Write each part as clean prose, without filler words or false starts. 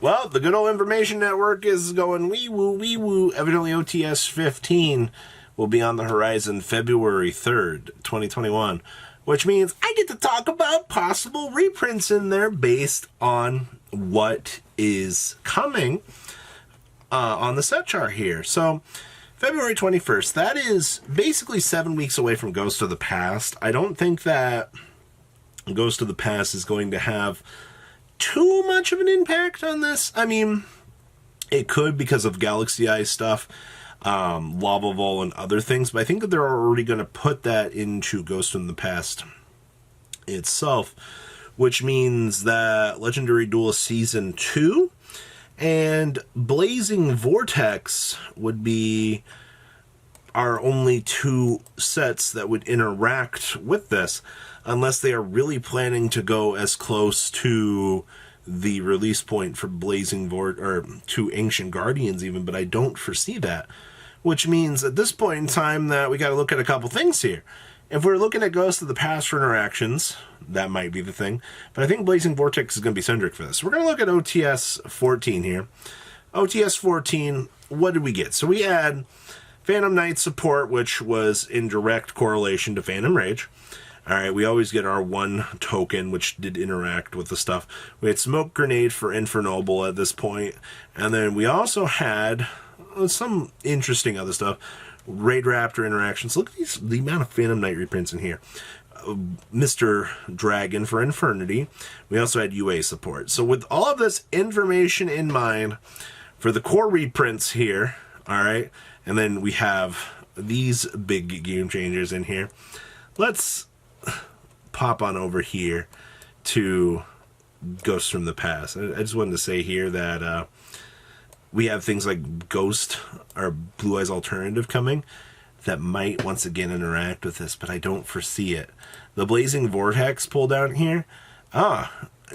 Well, the good old information network is going wee woo, wee woo. Evidently, OTS 15 will be on the horizon February 3rd, 2021, which means I get to talk about possible reprints in there based on what is coming on the set chart here. So, February 21st, that is basically 7 weeks away from Ghost of the Past. I don't think that Ghost of the Past is going to have too much of an impact on this. I mean, it could because of Galaxy Eye stuff, Lava Vol and other things, but I think that they're already going to put that into Ghost in the Past itself, which means that Legendary Duelist Season 2 and Blazing Vortex would be our only two sets that would interact with this, unless they are really planning to go as close to the release point for Blazing Vortex, or to Ancient Guardians even, but I don't foresee that. Which means at this point in time that we got to look at a couple things here. If we're looking at Ghost of the Past for interactions, that might be the thing, but I think Blazing Vortex is going to be centric for this. We're going to look at OTS 14 here. OTS 14, what did we get? So we had Phantom Knight support, which was in direct correlation to Phantom Rage. Alright, we always get our one token, which did interact with the stuff. We had Smoke Grenade for Infernoble at this point. And then we also had some interesting other stuff. Raid Raptor interactions. Look at the amount of Phantom Knight reprints in here. Mr. Dragon for Infernity. We also had UA support. So with all of this information in mind, for the core reprints here, alright, and then we have these big game changers in here. Let's pop on over here to Ghosts from the Past. I just wanted to say here that we have things like Ghost or Blue Eyes Alternative coming that might once again interact with this, but I don't foresee it. The Blazing Vortex pulled out here.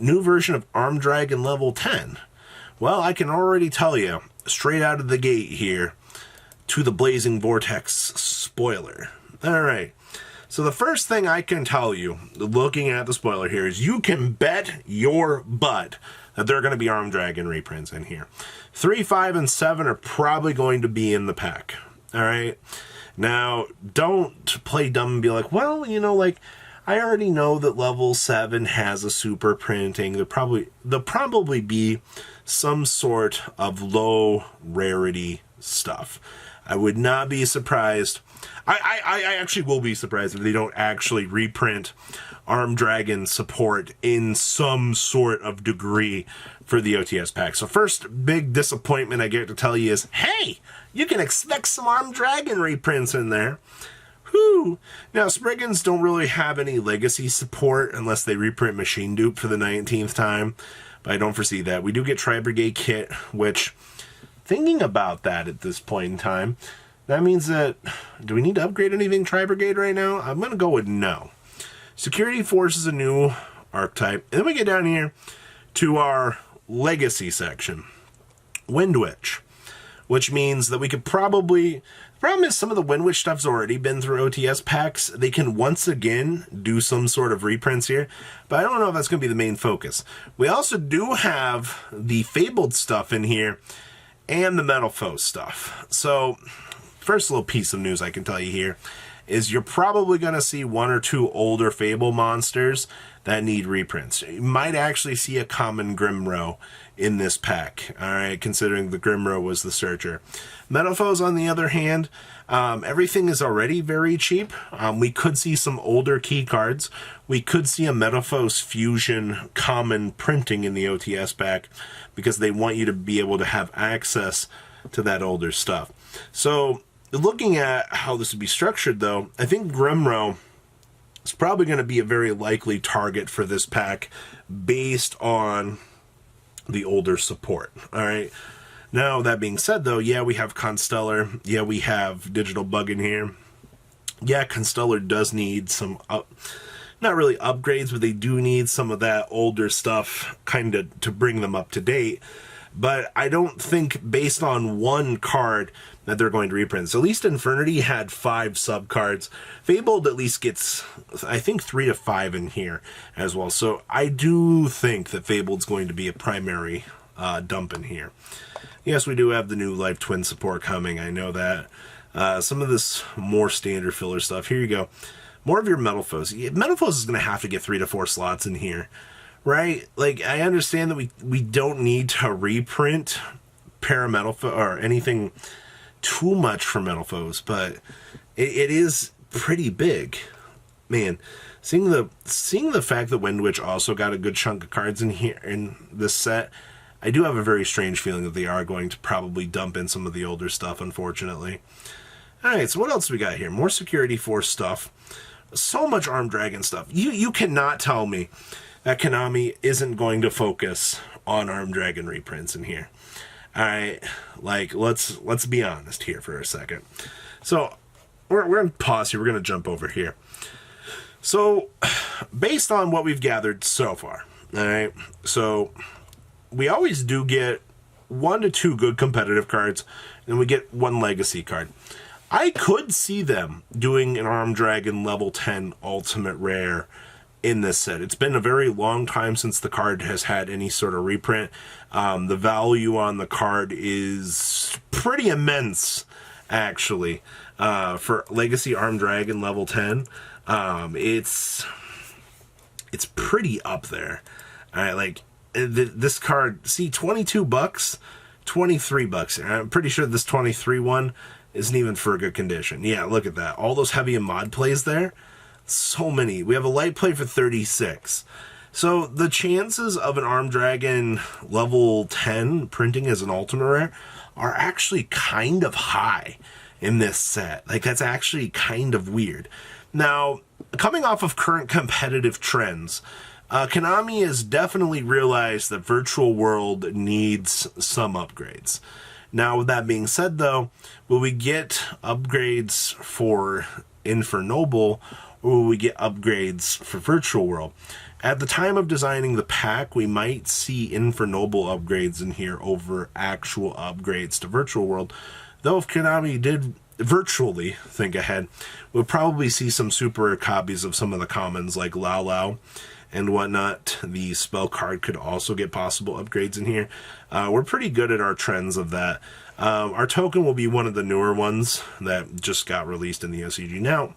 New version of Arm Dragon level 10. Well, I can already tell you, straight out of the gate here, to the Blazing Vortex spoiler. Alright. So the first thing I can tell you, looking at the spoiler here, is you can bet your butt that there are going to be Arm Dragon reprints in here. 3, 5, and 7 are probably going to be in the pack. Alright? Now, don't play dumb and be like, well, you know, like, I already know that level 7 has a super printing. There'll probably be some sort of low rarity stuff. I would not be surprised. I actually will be surprised if they don't actually reprint Arm Dragon support in some sort of degree for the OTS pack. So first big disappointment I get to tell you is, hey, you can expect some Arm Dragon reprints in there. Whew. Now, Spriggans don't really have any legacy support unless they reprint Machine Dupe for the 19th time, but I don't foresee that. We do get Tri-Brigade Kit, which, thinking about that at this point in time, that means that, do we need to upgrade anything Tri-Brigade right now? I'm going to go with no. Security Force is a new archetype. And then we get down here to our Legacy section. Wind Witch. Which means that we could probably... The problem is some of the Wind Witch stuff's already been through OTS packs. They can once again do some sort of reprints here. But I don't know if that's going to be the main focus. We also do have the Fabled stuff in here. And the Metal Foe stuff. So... First little piece of news I can tell you here is you're probably going to see one or two older Fable monsters that need reprints. You might actually see a common Grimro in this pack, alright, considering the Grimro was the Searcher. Metaphos, on the other hand, everything is already very cheap. We could see some older key cards. We could see a Metaphos Fusion common printing in the OTS pack because they want you to be able to have access to that older stuff. So, looking at how this would be structured, though, I think Grimro is probably going to be a very likely target for this pack based on the older support. All right. Now, that being said, though, yeah, we have Constellar. Yeah, we have Digital Bug in here. Yeah, Constellar does need some, not really upgrades, but they do need some of that older stuff kind of to bring them up to date. But I don't think based on one card that they're going to reprint. So at least Infernity had 5 sub-cards. Fabled at least gets, I think, 3 to 5 in here as well. So I do think that Fabled's going to be a primary dump in here. Yes, we do have the new Life Twin support coming. I know that. Some of this more standard filler stuff. Here you go. More of your Metalphos. Metalphos is going to have to get 3 to 4 slots in here, right? Like, I understand that we don't need to reprint Parametalphos or anything too much for Metalphos, but it is pretty big. Man, seeing the fact that Wind Witch also got a good chunk of cards in here in this set, I do have a very strange feeling that they are going to probably dump in some of the older stuff, unfortunately. Alright, so what else we got here? More Security Force stuff. So much Armed Dragon stuff. You cannot tell me that Konami isn't going to focus on Armed Dragon reprints in here. Alright, like, let's be honest here for a second. So, we're going to pause here. We're going to jump over here. So, based on what we've gathered so far, alright, so we always do get 1 to 2 good competitive cards, and we get 1 legacy card. I could see them doing an Armed Dragon level 10 ultimate rare in this set. It's been a very long time since the card has had any sort of reprint. The value on the card is pretty immense, actually, for Legacy Armed Dragon level 10. It's pretty up there. All right, like, this card, see, $22, $23. I'm pretty sure this 23 one isn't even for a good condition. Yeah, look at that. All those heavy and mod plays there. So many. We have a light play for 36. So the chances of an Armed Dragon level 10 printing as an ultimate rare are actually kind of high in this set. Like, that's actually kind of weird. Now, coming off of current competitive trends, Konami has definitely realized that Virtual World needs some upgrades. Now, with that being said, though, will we get upgrades for Infernoble, or will we get upgrades for Virtual World? At the time of designing the pack, we might see Infernoble upgrades in here over actual upgrades to Virtual World. Though if Konami did virtually think ahead, we'll probably see some super rare copies of some of the commons like Lao Lao and whatnot. The spell card could also get possible upgrades in here. We're pretty good at our trends of that. Our token will be one of the newer ones that just got released in the OCG. Now,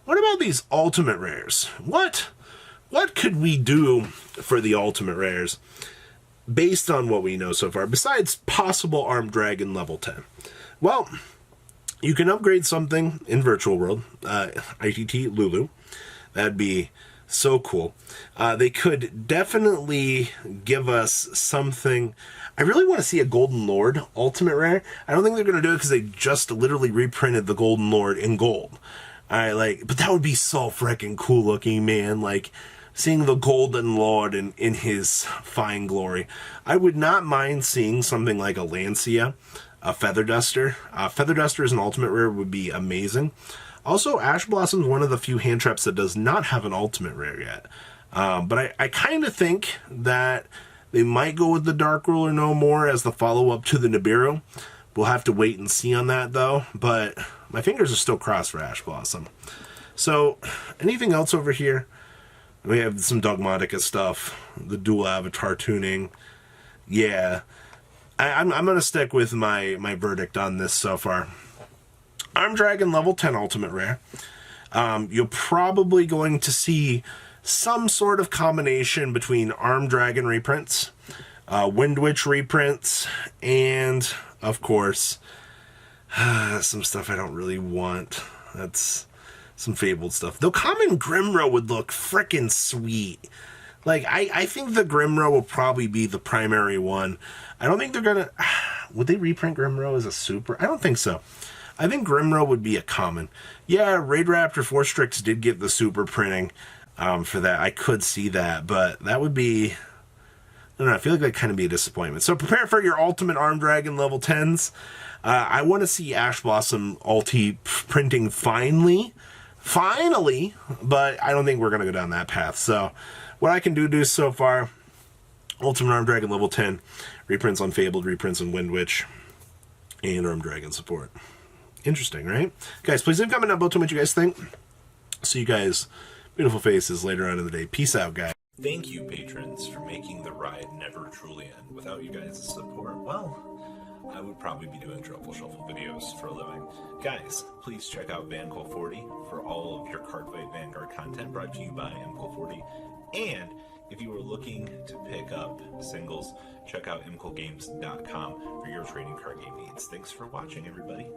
what about these ultimate rares? What could we do for the ultimate rares based on what we know so far, besides possible Armed Dragon level 10? Well, you can upgrade something in Virtual World, ITT Lulu. That'd be so cool. They could definitely give us something. I really want to see a Golden Lord ultimate rare. I don't think they're going to do it because they just literally reprinted the Golden Lord in gold. But that would be so freaking cool looking, man. Like, seeing the Golden Lord in his fine glory. I would not mind seeing something like a Lancia, a Feather Duster. Feather Duster as an ultimate rare would be amazing. Also, Ash Blossom is one of the few hand traps that does not have an ultimate rare yet. But I kind of think that they might go with the Dark Ruler No More as the follow-up to the Nibiru. We'll have to wait and see on that, though. But my fingers are still crossed for Ash Blossom. So, anything else over here? We have some Dogmatica stuff. The dual avatar tuning. Yeah. I'm going to stick with my verdict on this so far. Armed Dragon level 10 ultimate rare. You're probably going to see some sort of combination between Armed Dragon reprints, Wind Witch reprints, and, of course, some stuff I don't really want. That's some Fabled stuff. Though Common Grimro would look frickin' sweet. Like, I think the Grimro will probably be the primary one. I don't think they're gonna... Would they reprint Grimro as a super? I don't think so. I think Grimro would be a common. Yeah, Raid Raptor 4 Strix did get the super printing for that. I could see that, but that would be... I don't know, I feel like that kind of be a disappointment. So prepare for your ultimate Armed Dragon level 10s. I want to see Ash Blossom ulti printing finally, but I don't think we're going to go down that path. So what I can do so far, Ultimate Armed Dragon level 10. Reprints on Fabled, reprints on Wind Witch, and Armed Dragon support. Interesting, right? Guys, please leave a comment down below to what you guys think. See you guys, beautiful faces, later on in the day. Peace out, guys. Thank you, patrons, for making the ride never truly end. Without you guys' support, well, I would probably be doing Truffle Shuffle videos for a living. Guys, please check out VanCool40 for all of your Cardfight Vanguard content brought to you by MCool40. And if you are looking to pick up singles, check out mcoolgames.com for your trading card game needs. Thanks for watching, everybody.